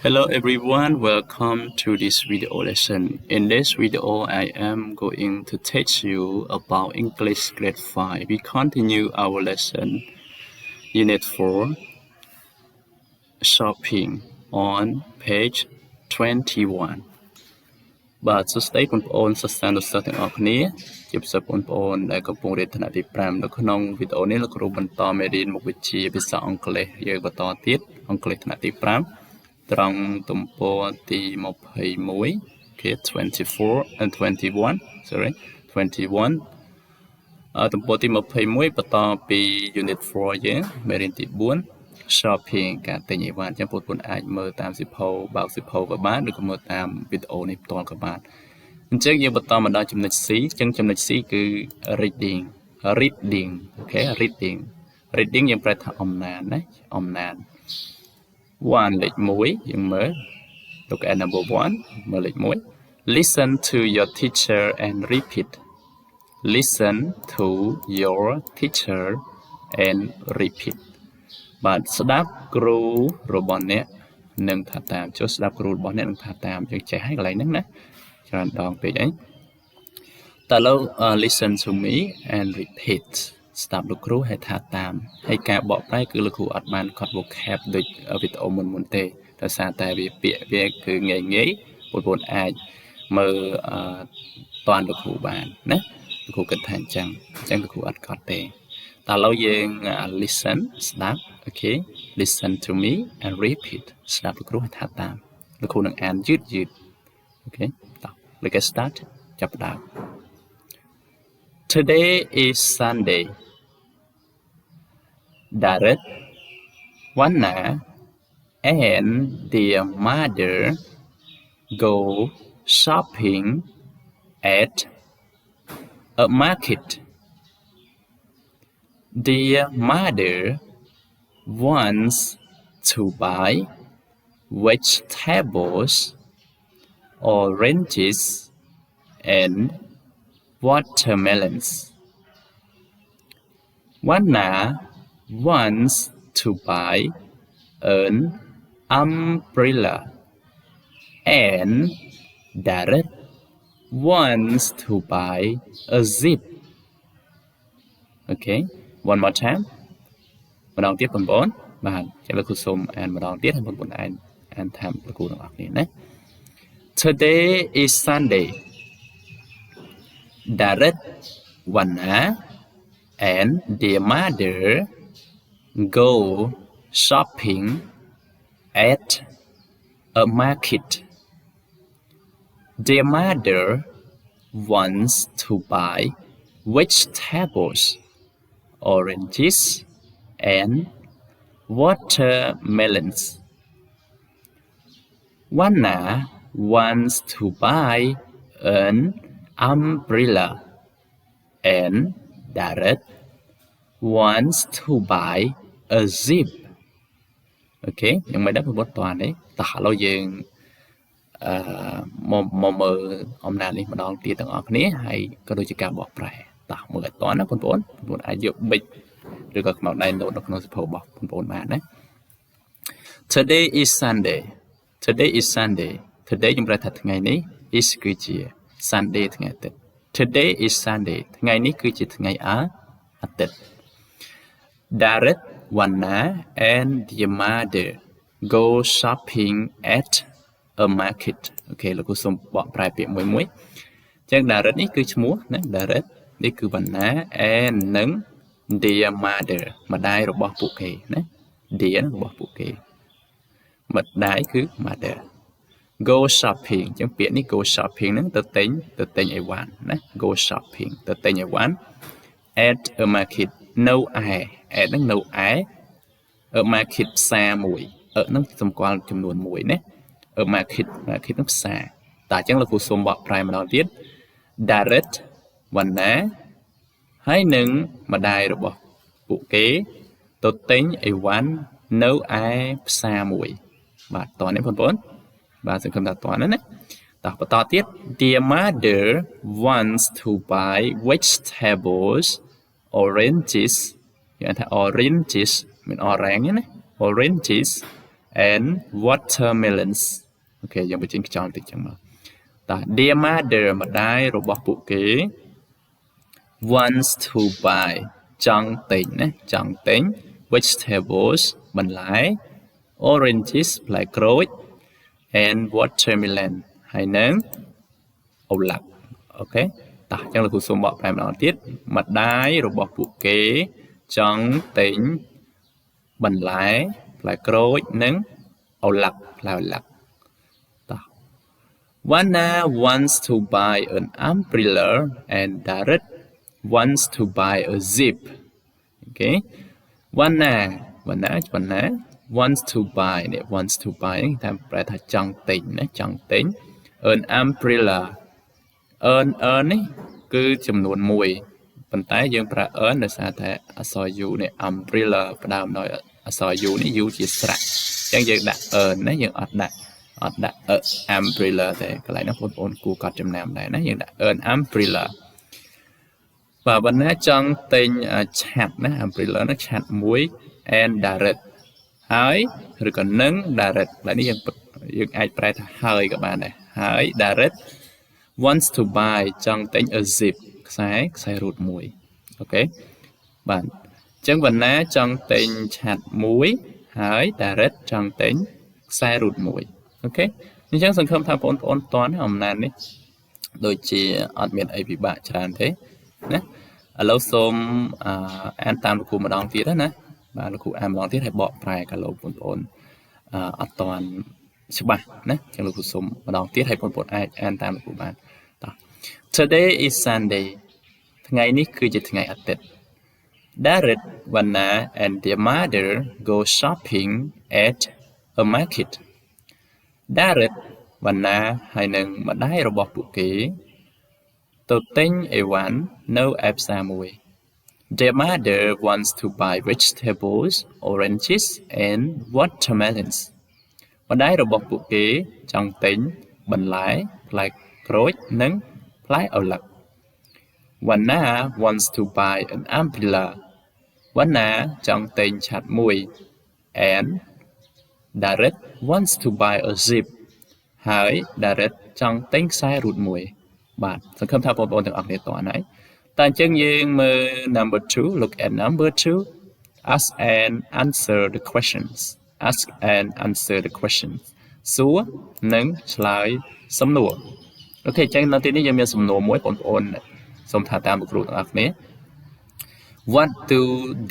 Hello everyone, welcome to this video lesson. In this video, I am going to teach you about English grade 5. We continue our lesson, Unit 4, Shopping on page 21. បាទសួស្តីបងប្អូនសិស្សានុសិស្សទាំងអស់គ្នាជាពិសេសបងប្អូនដែលកំពុងរៀនថ្នាក់ទី5នៅក្នុងវីដេអូនេះលោកគ្រូបន្តមេរៀនមុខវិជ្ជាភាសាអង់គ្លេសយើងបន្តទៀតអង់គ្លេសថ្នាក់ទី5ត្រង់ទំព័រទី21 okay 24 and 21 sorry 21ទំព័រទី21បន្តពី unit 4 យើងមេរៀនទី4 shopping ការទិញអីវ៉ាន់អញ្ចឹងបងប្អូនអាចមើលតាមសិភៅបើកសិភៅក៏បានឬក៏មើលតាមវីដេអូនេះផ្ទាល់ក៏បានអញ្ចឹងយើងបន្តមកដល់ចំណុច C អញ្ចឹងចំណុច C គឺ reading okay reading យើងប្រែថាអំណានណាអំណាន1លេខ1យើងមើល look at number 1មើលលេខ1 listen to your teacher and repeat listen to your teacher and repeat បាទស្ដាប់គ្រូរបស់អ្នកនឹងថាតាមចុះស្ដាប់គ្រូរបស់អ្នកនឹងថាតាមយើងចេះហើយកន្លែងហ្នឹងណាច្រើនដងពេកអីតើលោក listen to me and repeat ស្ដាប់លោកគ្រូហើយថាតាមហើយការបកប្រែគឺលោកគ្រូអត់បានកត់ vocab ដូចវីដេអូមុនទេដោយសារតែវាពាក្យវាគឺងាយបងប្អូនអាចមើលតាន់លោកគ្រូបានណាលោកគ្រូគិតថាអញ្ចឹងលោកគ្រូអត់កត់ទេតើឡើយយើង listen ស្ដាប់ okay listen to me and repeat ស្ដាប់លោកគ្រូហើយថាតាមលោកគ្រូនឹងអានយឺត okay តោះ let's get start ចាប់ផ្ដើម Today is Sunday Darren, Wanna and their mother go shopping at a market. Their mother wants to buy vegetables, oranges, and watermelons. Wanna wants to buy an umbrella, and Darren wants to buy a zip. Okay, one more time. ម្ដងទៀតបងប្អូនបាទចាំលោកគ្រូសូមអានម្ដងទៀតឲ្យបងប្អូនអានតាមលោកគ្រូទាំងអស់គ្នាណា Today is Sunday. Darren, Wanna and their mother go shopping at a market. Their mother wants to buy vegetables, oranges, and watermelons. Wanna wants to buy an umbrella, and Darren wants to buy a zip. Okay ยังไม่ได้พูดตอนนี้แต่เราយើងមកមើលអំណាចនេះម្ដងទៀតទាំងអស់គ្នាហើយក៏ដូចជាការបកប្រែតោះមើលឲ្យតណាបងប្អូនអាចយកប៊ិចឬក៏ខ្មៅដៃណូតនៅក្នុងសៀវភៅរបស់បងប្អូនបានណា Today is Sunday Today is Sunday Today ខ្ញុំប្រែថាថ្ងៃនេះ is គឺជា Sunday ថ្ងៃអាទិត្យ Today is Sunday ថ្ងៃនេះគឺជាថ្ងៃអាទិត្យ Darren, Wanna and their mother go shopping at a market អូខេលោកគ្រូសូមបកប្រែពាក្យមួយអញ្ចឹង Darren នេះគឺឈ្មោះណា Darren នេះគឺ Wanna and និង their mother ម្ដាយរបស់ពួកគេណា their របស់ពួកគេម្ដាយគឺ mother go shopping អញ្ចឹងពាក្យនេះ go shopping ហ្នឹងទៅទិញអីវ៉ាន់ណា go shopping ទៅទិញអីវ៉ាន់ at a market នៅឯ at ហ្នឹងនៅឯ a market ផ្សារមួយហ្នឹងសម្គាល់ចំនួនមួយណា a market ហ្នឹងផ្សារតែអញ្ចឹងលោកគ្រូសូមបកប្រែម្ដងទៀត Darren, Wanna ហើយនឹងម្ដាយរបស់ពួកគេទៅទិញអីវ៉ាន់នៅឯផ្សារមួយបាទតោះនេះបងប្អូនបាទសង្ឃឹមថាតោះណាតោះបន្តទៀត Their mother wants to buy vegetables, oranges យ៉ាងថា oranges មាន orange ណា oranges and watermelons អូខេយើងបញ្ចេញខ្យល់តិចចឹងមកតា Dear mother ម្ដាយរបស់ពួកគេ wants to buy ចង់ទិញណាចង់ទិញ vegetables បន្លែ oranges ផ្លែក្រូច and watermelon ហើយនឹងអូឡាប់អូខេតោះអញ្ចឹងលោកគ្រូសូមបកប្រែម្ដងទៀតម្ដាយរបស់ពួកគេចង់ទិញបន្លែផ្លែក្រូចនិងអូឡាប់ផ្លែអូឡាប់តោះ Wana wants to buy an umbrella and Darren wants to buy a zip okay Wana wants to buy នេះ wants to buy តាមប្រែថាចង់ទិញណាចង់ទិញ an umbrella earn នេះគឺចំនួន1ប៉ុន្តែយើងប្រើ earn ដោយសារតែអក្សរ u នេះ umbrella ផ្ដើមដោយអក្សរ u នេះ u ជាស្រៈអញ្ចឹងយើងដាក់ earn ណាយើងអត់ដាក់ umbrella ទេកន្លែងនោះបងប្អូនគួរកត់ចំណាំដែរណាយើងដាក់ earn umbrella បាទបណ្ណាចង់ទិញឆាត់ណា umbrella នោះឆាត់1 and direct ហើយឬក៏នឹង direct ឡើយនេះយើងអាចប្រែថាហើយក៏បានដែរហើយ direct wants to buy ចង់ទិញ a zip ខ្សែរូត1អូខេបាទអញ្ចឹងបណ្ណាចង់ទិញឆាត់1ហើយ direct ចង់ទិញខ្សែរូត1អូខេអញ្ចឹងសង្ឃឹមថាបងប្អូនតន់អំណាចនេះដូចជាអត់មានអីពិបាកច្រើនទេណាឥឡូវសូមអានតាមលោកគ្រូម្ដងទៀតណាបាទលោកគ្រូអានម្ដងទៀតហើយបកប្រែកាលលោកបងប្អូនអត់តន់ច្បាស់ណាអញ្ចឹងលោកគ្រូសូមម្ដងទៀតហើយបងប្អូនអាចអានតាមលោកគ្រូបានតោះ Today is Sunday ថ្ងៃនេះគឺជាថ្ងៃអាទិត្យ Darren, Vanna and their mother go shopping at a market Darren, Vanna ហើយនឹងម្ដាយរបស់ពួកគេទៅទិញអីវ៉ាន់នៅឯផ្សារមួយ Their mother wants to buy vegetables, oranges and watermelons ម្ដាយរបស់ពួកគេចង់ទិញបន្លែផ្លែក្រូចនិងផ្លែអូឡាប់ Vanna wants to buy an umbrella Vanna ចង់ទិញឆាត់មួយ and Darren wants to buy a zip ហើយ Darren ចង់ទិញខ្សែរូតមួយបាទសង្ឃឹមថាបងប្អូនទាំងអស់គ្នាតន់ហើយតែអញ្ចឹងយើងមើល number 2 look at number 2 ask and answer the questions ask and answer the questions សួរនិងឆ្លើយសំណួរអូខេអញ្ចឹងនៅទីនេះយើងមានសំណួរមួយបងប្អូនសូមថាតាមលោកគ្រូទាំងអស់គ្នា What do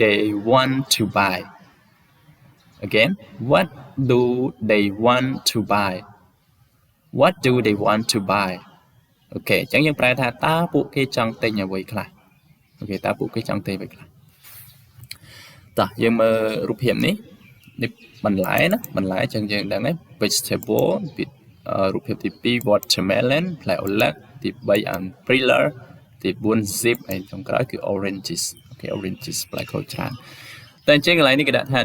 they want to buy again what do they want to buy what do they want to buy អូខេអញ្ចឹងយើងប្រែថាតើពួកគេចង់ទិញអ្វីខ្លះអូខេតើពួកគេចង់ទិញអ្វីខ្លះតោះយើងមើលរូបភាពនេះបន្លែណាបន្លែអញ្ចឹងយើងដឹងហើយ vegetable រូបភាពទី2 watermelon ផ្លែអូឡាក់ទី3 umbrella ទី4 zip ហើយចុងក្រោយគឺ oranges អូខេ oranges ផ្លែក្រូចច្រើនតែអញ្ចឹងកន្លែងនេះគេដាក់ថា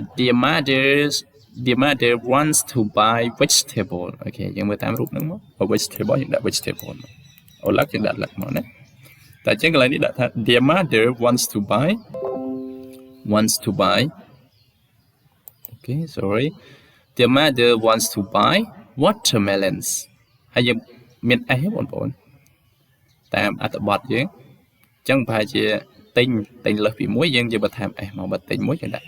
Dear mother wants to buy vegetable អូខេយើងមើលតាមរូបហ្នឹងមក vegetable យើងដាក់ vegetable មកអូឡាក់យើងដាក់ឡាក់មកណាតែអញ្ចឹងកន្លែងនេះដាក់ថា Dear mother wants to buy okay sorry Dear mother wants to buy watermelons ហើយយើងមាន S បងប្អូនតាមអត្ថបទយើងអញ្ចឹងប្រហែលជាទិញលើសពី1យើងបន្ថែម S មកបើទិញមួយយើងដាក់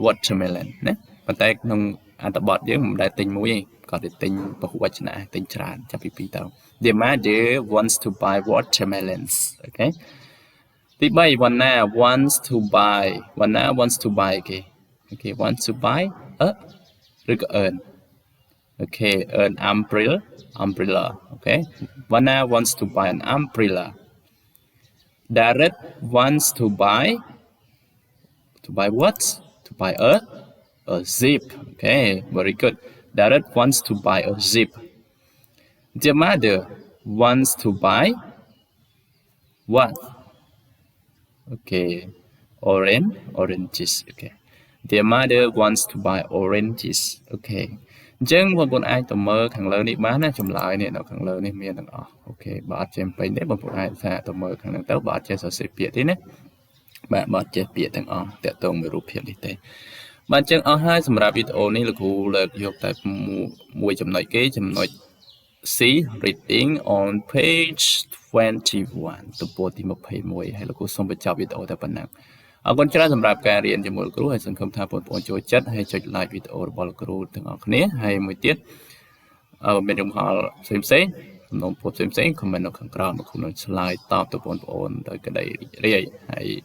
watermelon ណាប៉ុន្តែក្នុងអត្ថបទយើងមិនដែលទិញមួយទេគាត់ទៅទិញពហុវចនៈទិញច្រើនចាប់ពី2ទៅ Dear mother wants to buy watermelons okay ទី3 Vanna wants to buy okay wants to buy ឬក៏ earn okay earn umbrella okay Vanna wants to buy an umbrella Darren wants to buy what to buy a zip okay very good Darren wants to buy a zip Dear mother wants to buy what okay oranges okay Dear mother wants to buy oranges okay អញ្ចឹងបងប្អូនអាចទៅមើលខាងលើនេះបានណាចម្លើយនេះនៅខាងលើនេះមានទាំងអស់អូខេបើអត់ចេះពេញទេបងប្អូនអាចថាទៅមើលខាងហ្នឹងទៅបើអត់ចេះសរសេរពាក្យទេណាបាទបើអត់ចេះពាក្យទាំងអស់តាក់ទងមួយរូបភាពនេះទេ bạn chẳng ở hai sầm rạp video này là cụ là học tại mùi chấm nói kế chấm nói C reading on page 21 từ bộ thì một page mùi hay là cụ xong bị chọc video tại bản năng ở con chơi sầm rạp cà riêng cho mỗi cụ hay sân không tham bộ chơi chất hay chơi like video của cụ từng ở này hay mùi tiết ở bên trong họ xem nông bộ xem comment nó khẳng cao mà không nói slide top từ bộ đời cái đây đây hay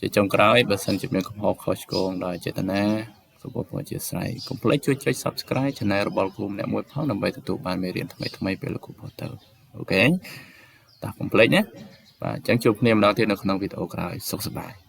chỉ trong cái bớt sân chụp miếng không học khó con đời chế tana số bộ chia sẻ completeជួយ subscribe channel របស់គ្រូម្នាក់មួយផងដើម្បីទទួលបានមេរៀនថ្មីៗពេលលោកគ្រូផុសទៅអូខេតា complete ណាបាទអញ្ចឹងជួបគ្នាម្ដងទៀតនៅក្នុងវីដេអូក្រោយសុខសប្បាយ